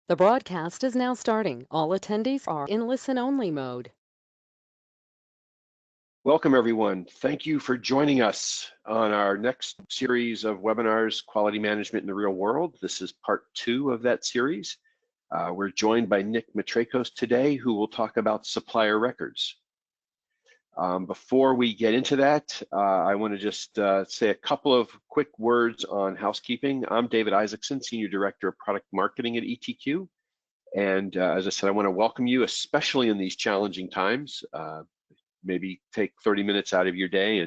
The broadcast is now starting. All attendees are in listen-only mode. Welcome, everyone. Thank you for joining us on our next series of webinars, Quality Management in the Real World. This is part 2 of that series. We're joined by Nick Matrakos today, who will talk about supplier records. Before we get into that, I want to just say a couple of quick words on housekeeping. I'm David Isaacson, Senior Director of Product Marketing at ETQ. And as I said, I want to welcome you, especially in these challenging times. Maybe take 30 minutes out of your day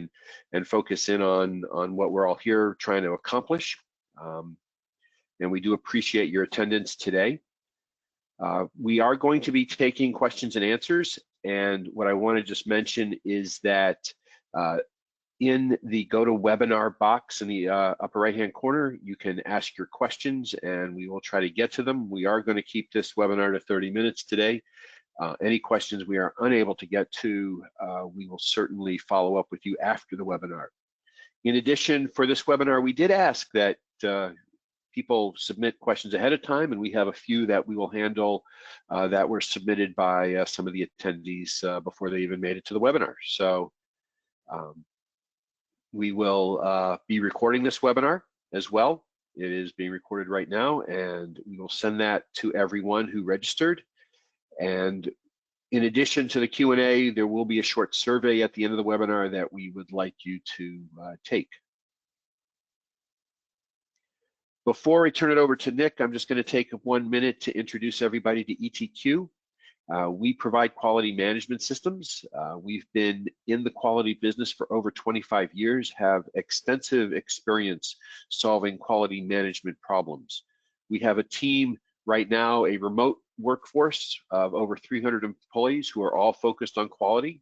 and focus in on what we're all here trying to accomplish. And we do appreciate your attendance today. We are going to be taking questions and answers. And what I want to just mention is that in the GoToWebinar box in the upper right-hand corner, you can ask your questions and we will try to get to them. We are going to keep this webinar to 30 minutes today. Any questions we are unable to get to, we will certainly follow up with you after the webinar. In addition, for this webinar, we did ask that people submit questions ahead of time, and we have a few that we will handle that were submitted by some of the attendees before they even made it to the webinar. So we will be recording this webinar as well. It is being recorded right now, and we will send that to everyone who registered. And in addition to the Q&A, there will be a short survey at the end of the webinar that we would like you to take. Before I turn it over to Nick, I'm just going to take 1 minute to introduce everybody to ETQ. We provide quality management systems. We've been in the quality business for over 25 years, have extensive experience solving quality management problems. We have a team right now, a remote workforce of over 300 employees who are all focused on quality.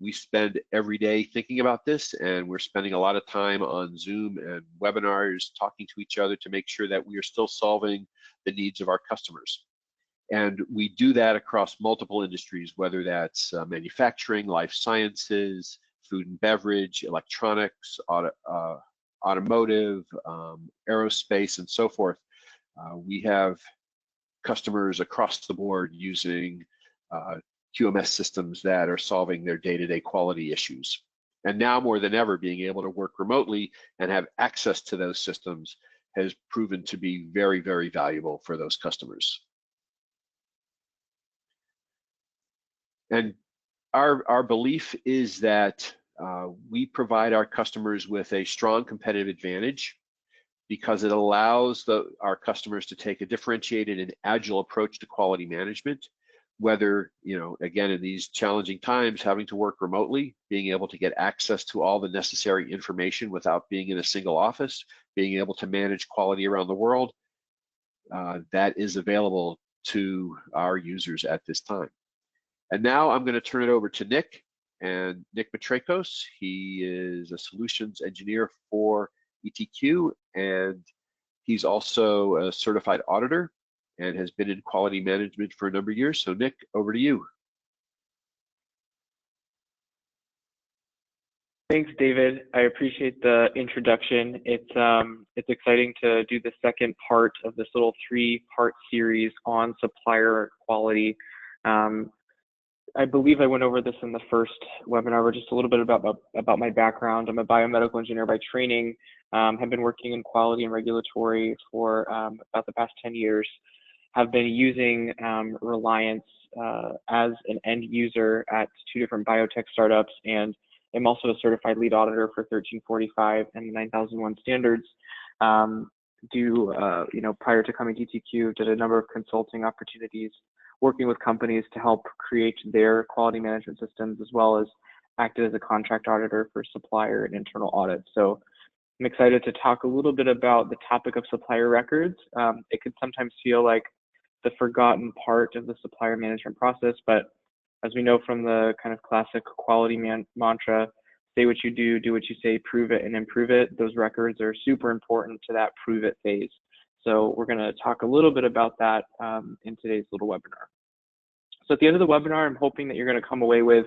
We spend every day thinking about this, and we're spending a lot of time on Zoom and webinars talking to each other to make sure that we are still solving the needs of our customers. And we do that across multiple industries, whether that's manufacturing, life sciences, food and beverage, electronics, automotive, aerospace, and so forth. We have customers across the board using QMS systems that are solving their day-to-day quality issues. And now more than ever, being able to work remotely and have access to those systems has proven to be very, very valuable for those customers. And our belief is that we provide our customers with a strong competitive advantage because it allows our customers to take a differentiated and agile approach to quality management, whether, again, in these challenging times, having to work remotely, being able to get access to all the necessary information without being in a single office, being able to manage quality around the world, that is available to our users at this time. And now I'm going to turn it over to Nick, and Nick Matrakos. He is a solutions engineer for ETQ, and he's also a certified auditor and has been in quality management for a number of years. So Nick, over to you. Thanks, David. I appreciate the introduction. It's exciting to do the second part of this little 3-part series on supplier quality. I believe I went over this in the first webinar, but just a little bit about my background. I'm a biomedical engineer by training, have been working in quality and regulatory for about the past 10 years, have been using Reliance as an end user at 2 different biotech startups, and am also a certified lead auditor for 1345 and the 9001 standards. Prior to coming to ETQ, did a number of consulting opportunities, working with companies to help create their quality management systems, as well as acted as a contract auditor for supplier and internal audit. So I'm excited to talk a little bit about the topic of supplier records. It can sometimes feel like the forgotten part of the supplier management process, but as we know from the kind of classic quality mantra, say what you do what you say, prove it and improve it. Those records are super important to that prove it phase. So we're going to talk a little bit about that in today's little webinar. So at the end of the webinar, I'm hoping that you're going to come away with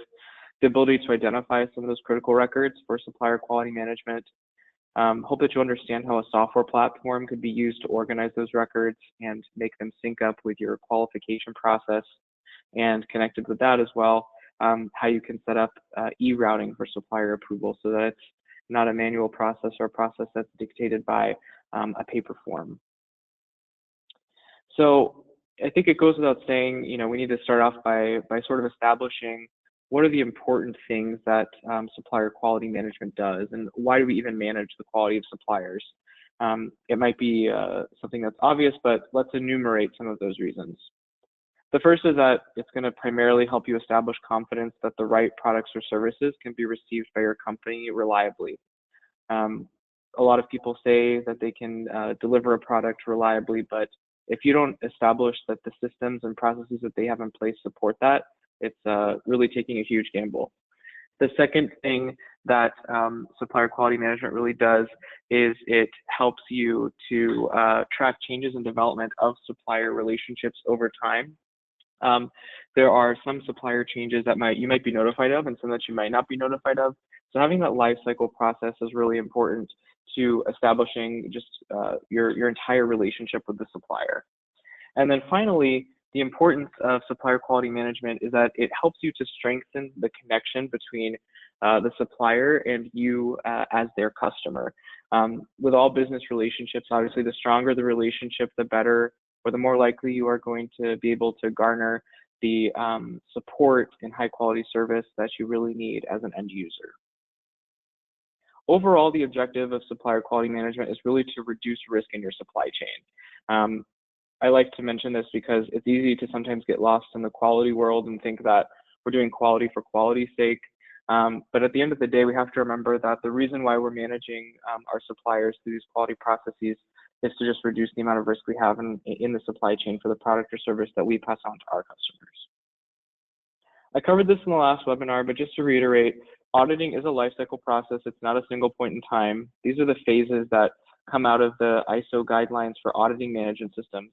the ability to identify some of those critical records for supplier quality management, Hope that you understand how a software platform could be used to organize those records and make them sync up with your qualification process, and connected with that as well, how you can set up e-routing for supplier approval so that it's not a manual process or a process that's dictated by a paper form. So I think it goes without saying, we need to start off by sort of establishing what are the important things that supplier quality management does, and why do we even manage the quality of suppliers? It might be something that's obvious, but let's enumerate some of those reasons. The first is that it's going to primarily help you establish confidence that the right products or services can be received by your company reliably. A lot of people say that they can deliver a product reliably, but if you don't establish that the systems and processes that they have in place support that, it's really taking a huge gamble. The second thing that supplier quality management really does is it helps you to track changes in development of supplier relationships over time. There are some supplier changes that you might be notified of and some that you might not be notified of. So having that life cycle process is really important to establishing just your entire relationship with the supplier. And then finally, the importance of supplier quality management is that it helps you to strengthen the connection between the supplier and you as their customer. With all business relationships, obviously, the stronger the relationship, the better, or the more likely you are going to be able to garner the support and high quality service that you really need as an end user. Overall, the objective of supplier quality management is really to reduce risk in your supply chain. I like to mention this because it's easy to sometimes get lost in the quality world and think that we're doing quality for quality's sake. But at the end of the day, we have to remember that the reason why we're managing our suppliers through these quality processes is to just reduce the amount of risk we have in the supply chain for the product or service that we pass on to our customers. I covered this in the last webinar, but just to reiterate, auditing is a lifecycle process. It's not a single point in time. These are the phases that come out of the ISO guidelines for auditing management systems.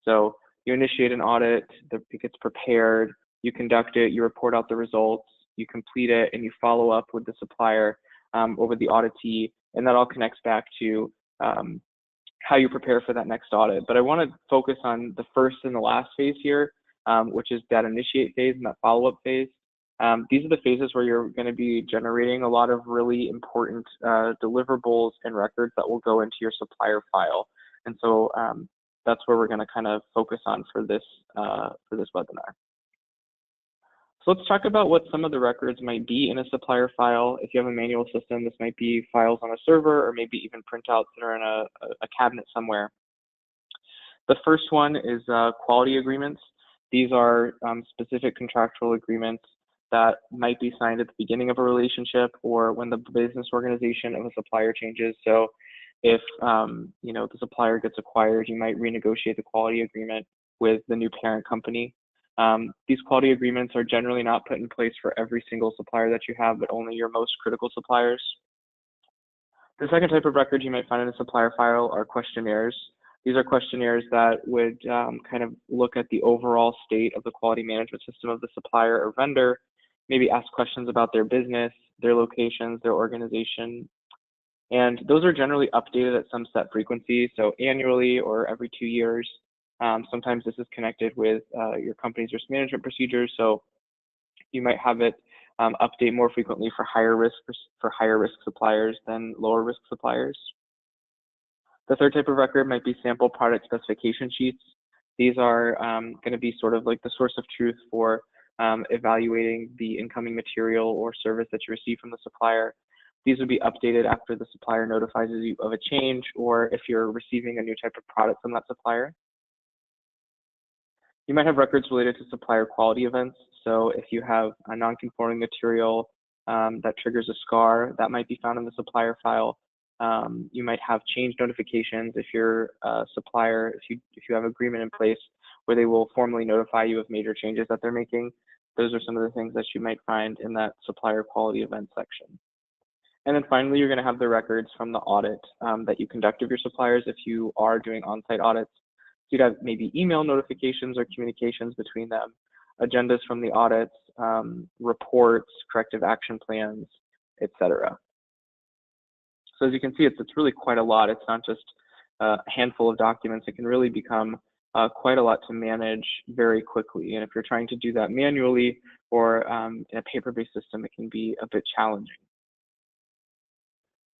So you initiate an audit, it gets prepared, you conduct it, you report out the results, you complete it, and you follow up with the supplier or with the auditee, and that all connects back to how you prepare for that next audit. But I want to focus on the first and the last phase here, which is that initiate phase and that follow-up phase. These are the phases where you're going to be generating a lot of really important deliverables and records that will go into your supplier file. And so that's where we're going to kind of focus on for this webinar. So let's talk about what some of the records might be in a supplier file. If you have a manual system, this might be files on a server or maybe even printouts that are in a cabinet somewhere. The first one is quality agreements. These are specific contractual agreements that might be signed at the beginning of a relationship or when the business organization of a supplier changes. So if the supplier gets acquired, you might renegotiate the quality agreement with the new parent company. These quality agreements are generally not put in place for every single supplier that you have, but only your most critical suppliers. The second type of record you might find in a supplier file are questionnaires. These are questionnaires that would kind of look at the overall state of the quality management system of the supplier or vendor, maybe ask questions about their business, their locations, their organization. And those are generally updated at some set frequency, so annually or every 2 years. Sometimes this is connected with your company's risk management procedures, so you might have it update more frequently for higher risk suppliers than lower risk suppliers. The third type of record might be sample product specification sheets. These are going to be sort of like the source of truth for evaluating the incoming material or service that you receive from the supplier. These would be updated after the supplier notifies you of a change or if you're receiving a new type of product from that supplier. You might have records related to supplier quality events. So if you have a non-conforming material that triggers a SCAR, that might be found in the supplier file. You might have change notifications if you're a supplier, if you have agreement in place where they will formally notify you of major changes that they're making. Those are some of the things that you might find in that supplier quality event section. And then finally, you're going to have the records from the audit that you conduct of your suppliers if you are doing on-site audits. So you'd have maybe email notifications or communications between them, agendas from the audits, reports, corrective action plans, etc. So as you can see, it's really quite a lot. It's not just a handful of documents. It can really become quite a lot to manage very quickly. And if you're trying to do that manually or in a paper-based system, it can be a bit challenging.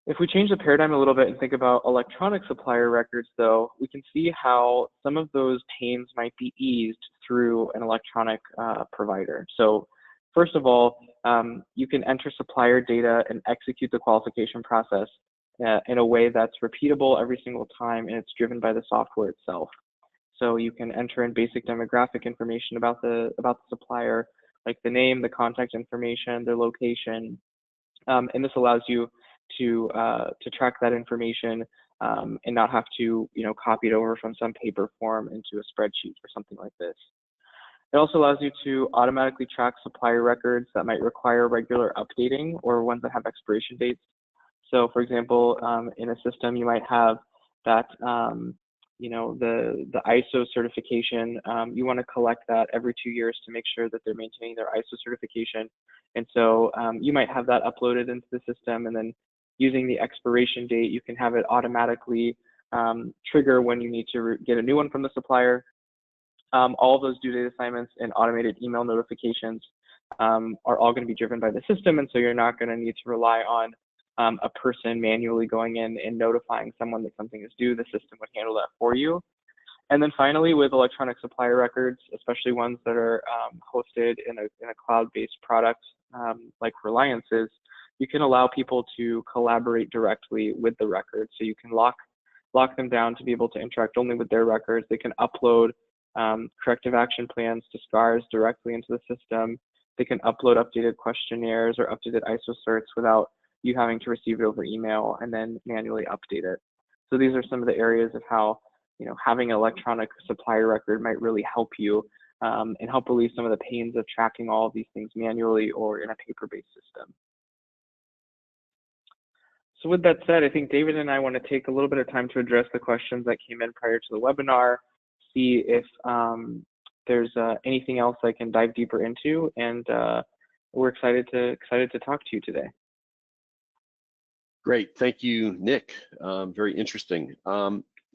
If we change the paradigm a little bit and think about electronic supplier records, though, we can see how some of those pains might be eased through an electronic provider. So first of all, you can enter supplier data and execute the qualification process in a way that's repeatable every single time, and it's driven by the software itself. So you can enter in basic demographic information about the supplier, like the name, the contact information, their location, and this allows you to track that information and not have to copy it over from some paper form into a spreadsheet or something like this. It also allows you to automatically track supplier records that might require regular updating or ones that have expiration dates. So for example, in a system, you might have that, the ISO certification, you want to collect that every 2 years to make sure that they're maintaining their ISO certification. And so you might have that uploaded into the system, and then using the expiration date, you can have it automatically trigger when you need to get a new one from the supplier. All of those due date assignments and automated email notifications are all going to be driven by the system, and so you're not going to need to rely on a person manually going in and notifying someone that something is due. The system would handle that for you. And then finally, with electronic supplier records, especially ones that are hosted in a cloud-based product like Reliance's, you can allow people to collaborate directly with the records. So you can lock them down to be able to interact only with their records. They can upload corrective action plans to SCARs directly into the system. They can upload updated questionnaires or updated ISO certs without you having to receive it over email and then manually update it. So these are some of the areas of how having an electronic supplier record might really help you and help relieve some of the pains of tracking all of these things manually or in a paper-based system. So with that said, I think David and I want to take a little bit of time to address the questions that came in prior to the webinar, see if there's anything else I can dive deeper into, and we're excited to talk to you today. Great, thank you, Nick. Very interesting.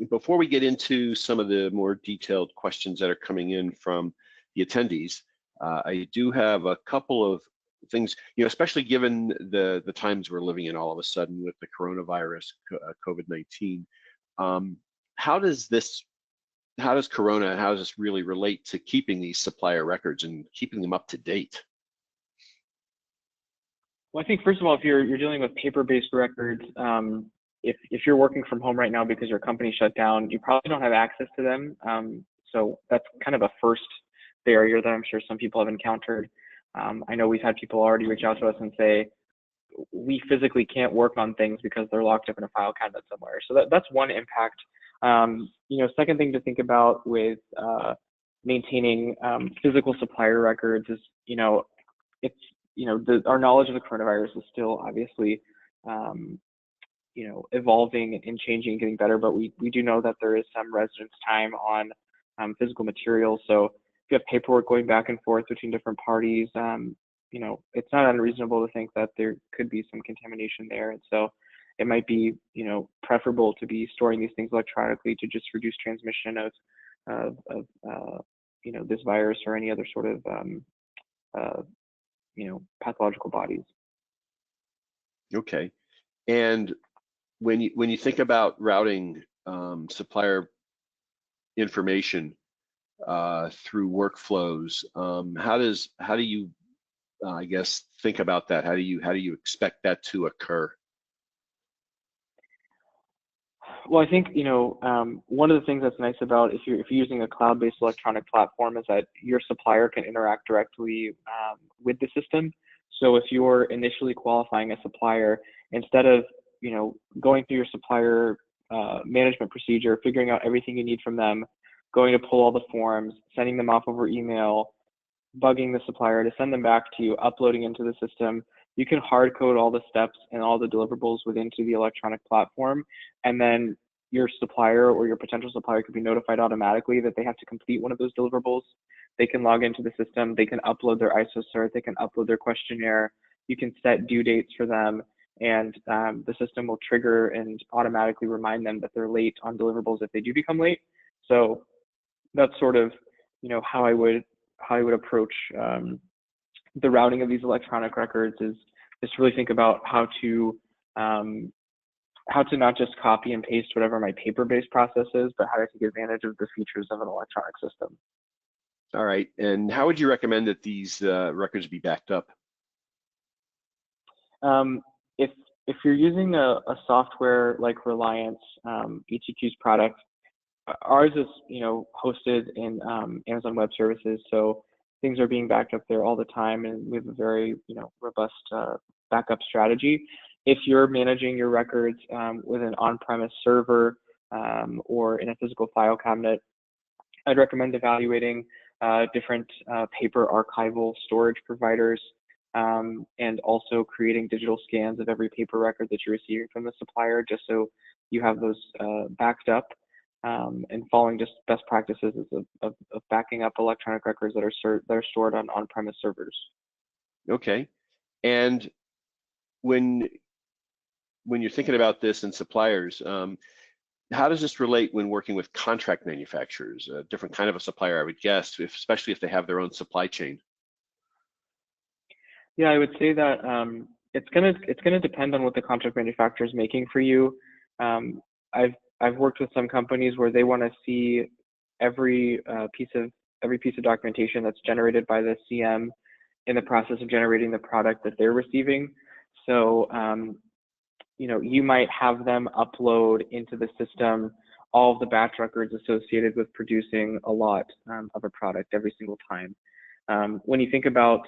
Before we get into some of the more detailed questions that are coming in from the attendees, I do have a couple of things, especially given the times we're living in all of a sudden with the coronavirus, COVID-19. How does this really relate to keeping these supplier records and keeping them up to date? Well, I think first of all, if you're dealing with paper-based records, if you're working from home right now because your company shut down, you probably don't have access to them. So that's kind of a first barrier that I'm sure some people have encountered. I know we've had people already reach out to us and say, we physically can't work on things because they're locked up in a file cabinet somewhere. So that's one impact. Second thing to think about with maintaining physical supplier records is, our knowledge of the coronavirus is still obviously, evolving and changing and getting better, but we do know that there is some residence time on physical materials. So if you have paperwork going back and forth between different parties, it's not unreasonable to think that there could be some contamination there. And so it might be, preferable to be storing these things electronically to just reduce transmission of this virus or any other sort of, pathological bodies. Okay. And when you think about routing supplier information through workflows, how do you I guess think about that? How do you expect that to occur? Well, I think one of the things that's nice about if you're using a cloud-based electronic platform is that your supplier can interact directly with the system. So if you're initially qualifying a supplier, instead of going through your supplier management procedure, figuring out everything you need from them, going to pull all the forms, sending them off over email, bugging the supplier to send them back to you, uploading into the system, you can hard code all the steps and all the deliverables within the electronic platform, and then your supplier or your potential supplier could be notified automatically that they have to complete one of those deliverables. They can log into the system, they can upload their ISO cert, they can upload their questionnaire, you can set due dates for them, and the system will trigger and automatically remind them that they're late on deliverables if they do become late. So that's sort of, how I would approach the routing of these electronic records is to really think about how to not just copy and paste whatever my paper-based process is, but how to take advantage of the features of an electronic system. All right, and how would you recommend that these records be backed up? If you're using a software like Reliance, ETQ's product, ours is hosted in Amazon Web Services, so things are being backed up there all the time, and we have a very robust backup strategy. If you're managing your records with an on-premise server or in a physical file cabinet, I'd recommend evaluating different paper archival storage providers, and also creating digital scans of every paper record that you're receiving from the supplier, just so you have those backed up, and following just best practices of backing up electronic records that are stored on on-premise servers. Okay, and when you're thinking about this in suppliers, how does this relate when working with contract manufacturers? A different kind of a supplier, I would guess, especially if they have their own supply chain. Yeah, I would say that it's gonna depend on what the contract manufacturer is making for you. I've worked with some companies where they want to see every piece of documentation that's generated by the CM in the process of generating the product that they're receiving. So you might have them upload into the system all of the batch records associated with producing a lot of a product every single time. When you think about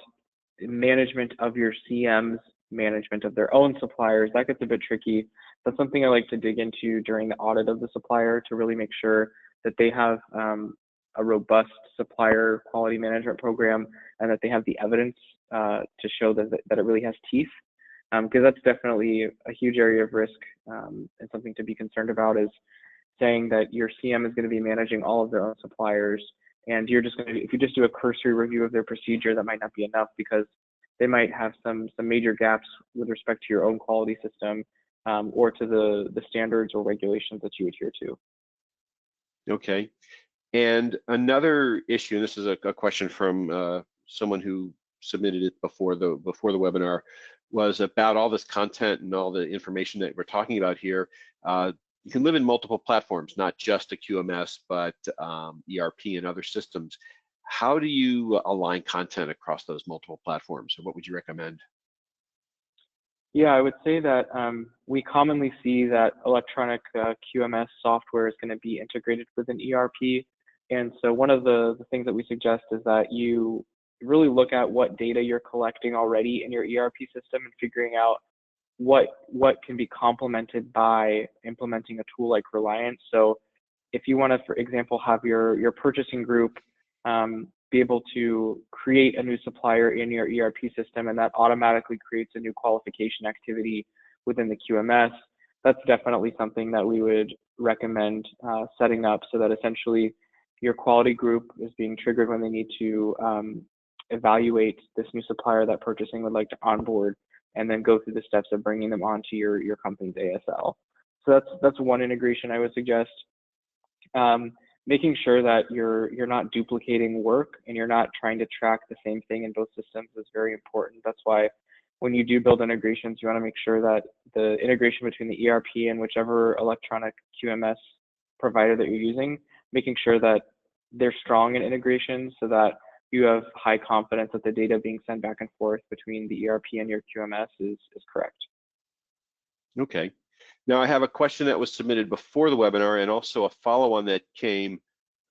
management of your CM's management of their own suppliers, that gets a bit tricky. That's something I like to dig into during the audit of the supplier to really make sure that they have a robust supplier quality management program and that they have the evidence to show that it really has teeth. Because that's definitely a huge area of risk, and something to be concerned about is saying that your CM is going to be managing all of their own suppliers, and you're just going to, if you just do a cursory review of their procedure, that might not be enough because they might have some major gaps with respect to your own quality system, or to the standards or regulations that you adhere to. Okay. And another issue, and this is a question from someone who submitted it before the webinar, was about all this content and all the information that we're talking about here. You can live in multiple platforms, not just a QMS, but ERP and other systems. How do you align content across those multiple platforms, or what would you recommend? Yeah, I would say that we commonly see that electronic QMS software is going to be integrated with an ERP. And so one of the things that we suggest is that you really look at what data you're collecting already in your ERP system and figuring out what can be complemented by implementing a tool like Reliance. So if you want to, for example, have your purchasing group be able to create a new supplier in your ERP system, and that automatically creates a new qualification activity within the QMS, that's definitely something that we would recommend setting up, so that essentially your quality group is being triggered when they need to evaluate this new supplier that purchasing would like to onboard, and then go through the steps of bringing them onto your company's ASL. So that's one integration I would suggest. Making sure that you're not duplicating work and you're not trying to track the same thing in both systems is very important. That's why when you do build integrations, you want to make sure that the integration between the ERP and whichever electronic QMS provider that you're using, making sure that they're strong in integration so that you have high confidence that the data being sent back and forth between the ERP and your QMS is correct. Okay. Now I have a question that was submitted before the webinar and also a follow-on that came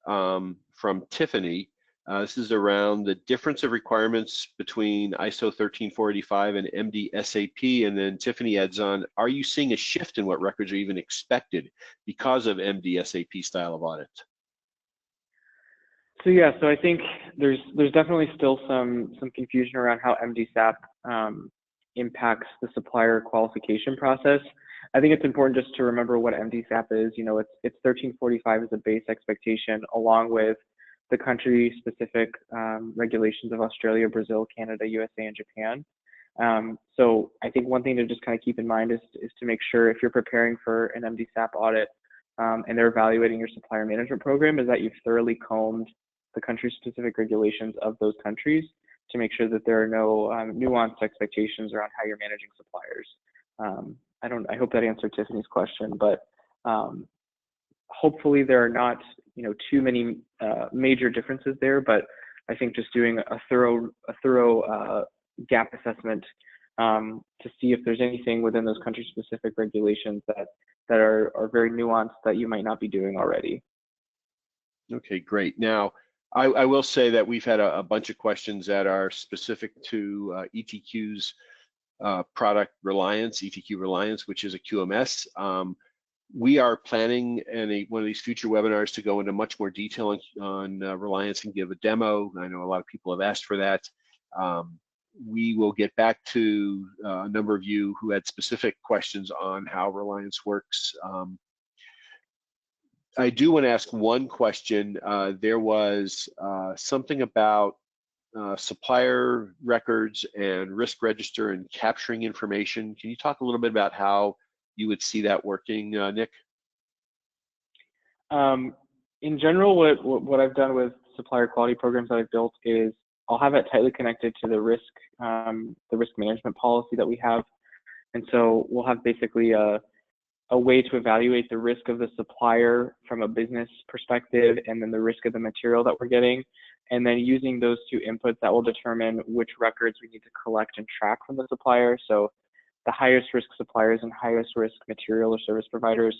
from Tiffany. This is around the difference of requirements between ISO 13485 and MD-SAP, and then Tiffany adds on, are you seeing a shift in what records are even expected because of MD-SAP style of audit? So yeah, so I think there's definitely still some confusion around how MD-SAP impacts the supplier qualification process. I think it's important just to remember what MD-SAP is. You know, it's 1345 as a base expectation, along with the country-specific regulations of Australia, Brazil, Canada, USA, and Japan. So I think one thing to just kind of keep in mind is to make sure if you're preparing for an MDSAP audit and they're evaluating your supplier management program, is that you've thoroughly combed the country-specific regulations of those countries to make sure that there are no nuanced expectations around how you're managing suppliers. I hope that answered Tiffany's question, but hopefully there are not too many major differences there. But I think just doing a thorough gap assessment to see if there's anything within those country-specific regulations that are very nuanced that you might not be doing already. Okay, great. Now, I will say that we've had a bunch of questions that are specific to ETQ's product Reliance, ETQ Reliance, which is a QMS. We are planning in one of these future webinars to go into much more detail on Reliance and give a demo. I know a lot of people have asked for that. We will get back to a number of you who had specific questions on how Reliance works. I do want to ask one question. There was something about supplier records and risk register and capturing information. Can you talk a little bit about how you would see that working, Nick? In general, what I've done with supplier quality programs that I've built is I'll have it tightly connected to the risk management policy that we have. And so we'll have basically a way to evaluate the risk of the supplier from a business perspective, and then the risk of the material that we're getting. And then using those two inputs, that will determine which records we need to collect and track from the supplier. So the highest risk suppliers and highest risk material or service providers,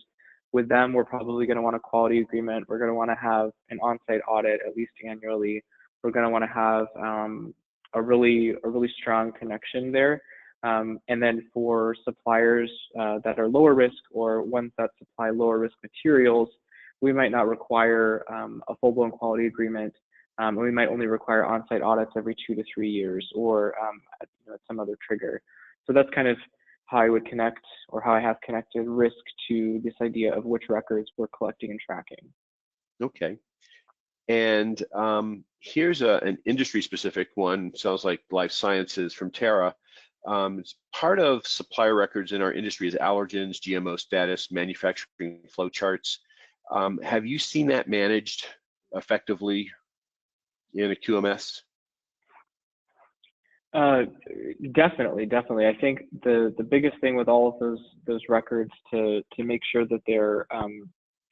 with them, we're probably going to want a quality agreement. We're going to want to have an on-site audit at least annually. We're going to want to have a really strong connection there. And then for suppliers that are lower risk or ones that supply lower risk materials, we might not require a full-blown quality agreement. We might only require on-site audits every 2 to 3 years, or some other trigger. So that's kind of how I would connect, or how I have connected risk to this idea of which records we're collecting and tracking. Okay. And here's an industry-specific one. Sounds like life sciences from Tara. It's part of supplier records in our industry is allergens, GMO status, manufacturing flow charts. Have you seen that managed effectively in a QMS? Definitely. I think the biggest thing with all of those records to make sure that they're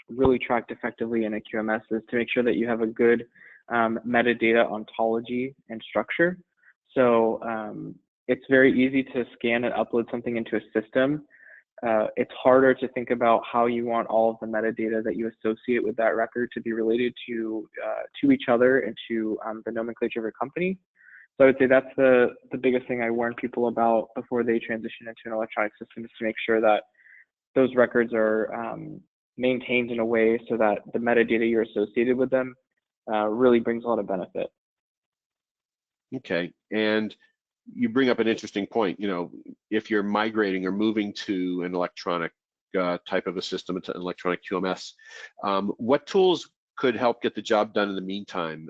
really tracked effectively in a QMS is to make sure that you have a good metadata ontology and structure. So it's very easy to scan and upload something into a system. It's harder to think about how you want all of the metadata that you associate with that record to be related to each other and to the nomenclature of your company. So I would say that's the biggest thing I warn people about before they transition into an electronic system, is to make sure that those records are maintained in a way so that the metadata you're associated with them really brings a lot of benefit. Okay, and you bring up an interesting point. If you're migrating or moving to an electronic type of a system, it's an electronic QMS, what tools could help get the job done in the meantime?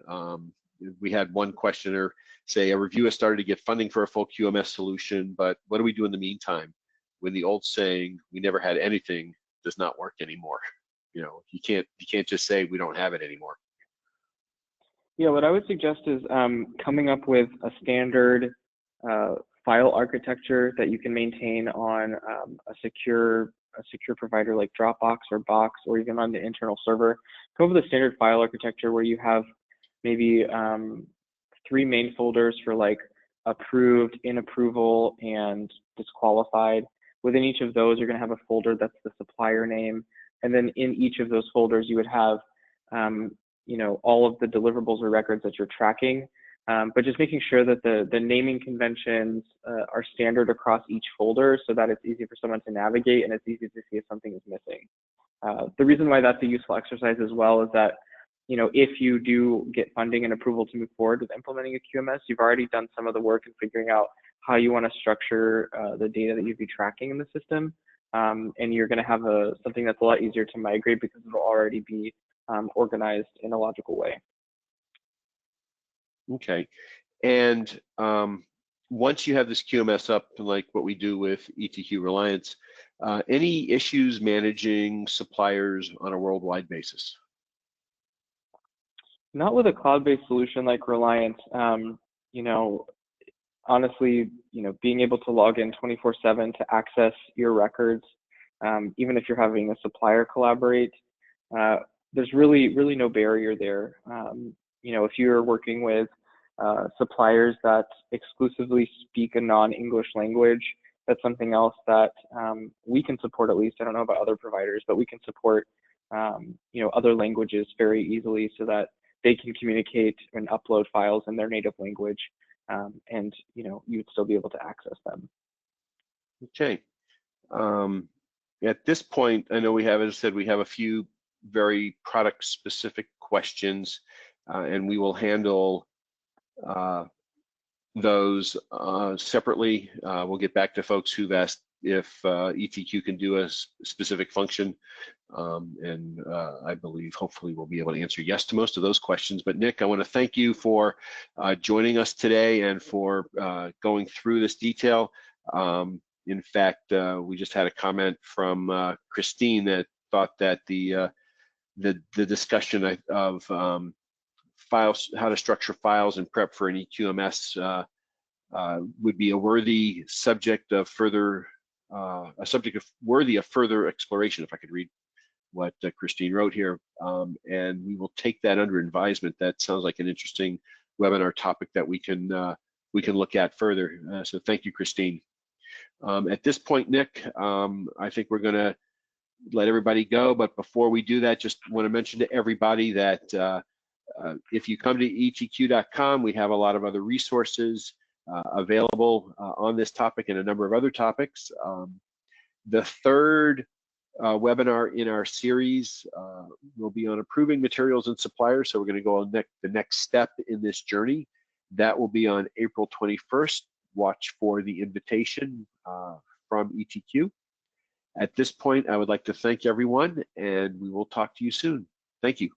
We had one questioner say a reviewer started to get funding for a full QMS solution, but what do we do in the meantime when the old saying, "We never had anything," does not work anymore? You can't just say we don't have it anymore. Yeah, what I would suggest is coming up with a standard file architecture that you can maintain on a secure provider like Dropbox or Box, or even on the internal server. Come up with a standard file architecture where you have maybe 3 main folders for like approved, in approval, and disqualified. Within each of those, you're going to have a folder that's the supplier name, and then in each of those folders, you would have all of the deliverables or records that you're tracking. But just making sure that the naming conventions are standard across each folder, so that it's easy for someone to navigate and it's easy to see if something is missing. The reason why that's a useful exercise as well is that if you do get funding and approval to move forward with implementing a QMS, you've already done some of the work in figuring out how you want to structure the data that you'd be tracking in the system. And you're going to have something that's a lot easier to migrate because it'll already be organized in a logical way. Okay, and once you have this QMS up, like what we do with ETQ Reliance, any issues managing suppliers on a worldwide basis? Not with a cloud-based solution like Reliance. You know, honestly, being able to log in 24/7 to access your records, even if you're having a supplier collaborate, there's really no barrier there. If you're working with suppliers that exclusively speak a non-English language, that's something else that we can support. At least I don't know about other providers, but we can support other languages very easily so that they can communicate and upload files in their native language, and you'd still be able to access them. Okay. At this point, I know we have, as I said, we have a few very product-specific questions, and we will handle those separately. We'll get back to folks who've asked if ETQ can do a specific function, and I believe hopefully we'll be able to answer yes to most of those questions. But Nick, I want to thank you for joining us today and for going through this detail. In fact, we just had a comment from Christine that thought that the discussion of files, how to structure files and prep for an EQMS would be a worthy subject of further, worthy of further exploration, if I could read what Christine wrote here. And we will take that under advisement. That sounds like an interesting webinar topic that we can look at further. So thank you, Christine. At this point, Nick, I think we're gonna let everybody go, but before we do that, just want to mention to everybody that if you come to etq.com, we have a lot of other resources available on this topic and a number of other topics. The third webinar in our series will be on approving materials and suppliers. So we're going to go on the next step in this journey. That will be on April 21st. Watch for the invitation from ETQ. At this point, I would like to thank everyone, and we will talk to you soon. Thank you.